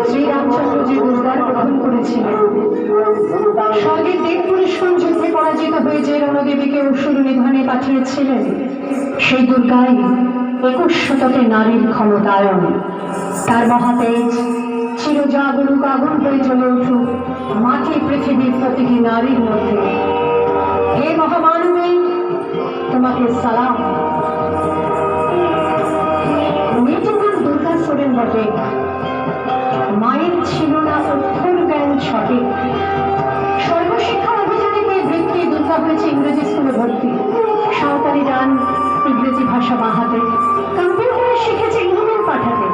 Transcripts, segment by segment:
শ্রীরামচন্দ্রজি দুর্গার গ্রহণ করেছিলেন। স্বর্গের দেব পুরুষগণ যুদ্ধে পরাজিত হয়ে যে রণদেবীকে অসুর নিধনে পাঠিয়েছিলেন, সেই দুর্গাই 21 শতকে নারীর ক্ষমতায়ন। তার মহাতেজ চিরজাগরুক আগুন হয়ে জ্বলে উঠুক মাটি পৃথিবীর প্রতিটি নারীর মধ্যে। হে মহামানবী, তোমাকে সালাম। মেয়েটির দুর্গা ছিলেন বটে, মায়ের ছিল না অক্ষর জ্ঞান সঠিক। সর্বশিক্ষা অভিযানে পেয়ে বৃত্তি দুর্গা হয়েছে ইংরেজি স্কুলে ভর্তি। সাঁওতালি গান, ইংরেজি ভাষা বাহাতে, কম্পিউটারে শিখেছে ইমেল পাঠাতে।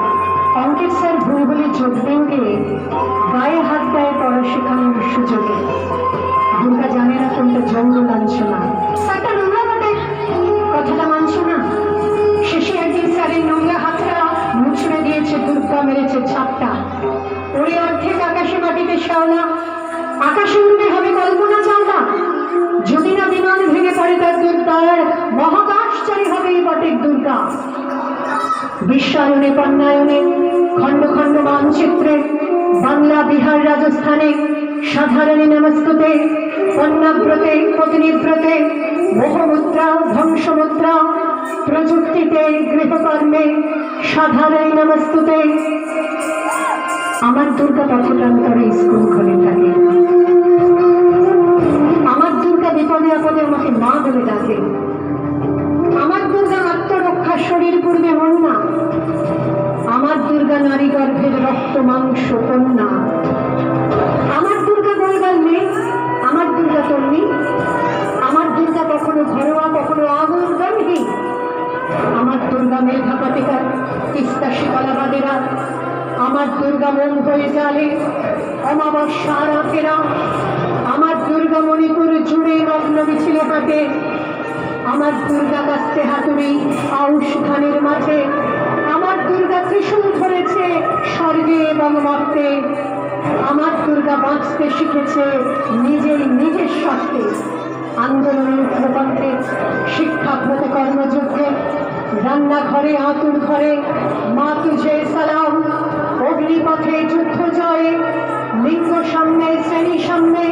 অঙ্কের স্যার ভুল বলে যোগ ব্যাংকে গায়ে হাত দেয় পড়া শেখানোর সুযোগে। দুর্গা জানে না কোনটা জন্ম লাঞ্ছনা। স্যারটা নোংরা বটে, কথাটা মানছে না। শেষে একদিন স্যারের নোংরা হাতটা মুছড়ে দিয়েছে, দুর্গা মেরেছে ছাপটা। ওরে অর্ধেক আকাশে মাটিতে শ্যাওলা, আকাশে উঠবে হবে কল্পনা চাওলা। যদি না বিমান ভেঙে পড়ে তার দুর্গার, মহাকাশচারী হবে এই বটের দুর্গা। বিশ্বায়নে পণ্যায়নে খণ্ড খণ্ড মানচিত্রে, বাংলা বিহার রাজস্থানে সাধারণী নমস্তুতে, পণ্যাব্রতে পত্নীব্রতে, মোহমুদ্রা ধ্বংসমুদ্রা, প্রযুক্তিতে গৃহকর্মে সাধারণী নমস্তুতে। আমার দুর্গা পথপ্রান্তরে স্কুল খুলে থাকে। আমার দুর্গা বিপদে আপদে আমাকে মা বলে ডাকে। আমার দুর্গা আত্মরক্ষা, শরীর পূর্বে মন না। আমার দুর্গা নারী গর্ভের রক্ত মাংস কন্যা। আমার দুর্গা গোলগাল নেই, আমার দুর্গা তন্নি। আমার দুর্গা কখনো ঘরোয়া, কখনো আগুন গন্ধি। আমার দুর্গা মেঘা পাতিকার তিস্তা শিকলাবাদেরা। আমার দুর্গা মন হয়ে জালে অমাবস্যা রাতেরা। আমার দুর্গা মণিপুর জুড়ে রত্ন মিছিলে হাঁটে। আমার দুর্গা কাস্তে হাতুড়ি আউশ ধানের মাঝে। আমার দুর্গা ত্রিশূল ধরেছে স্বর্গে এবং মর্তে। আমার দুর্গা বাঁচতে শিখেছে নিজেই নিজের স্বার্থে। আন্দোলনের প্রবন্ধে, শিক্ষাব্রত কর্মযুদ্ধে, রান্নাঘরে আতুর ঘরে মা তুঝে সালাম। অগ্নিপথে যুদ্ধ জয়ে, লিঙ্গ সামনে শ্রেণী সামনে,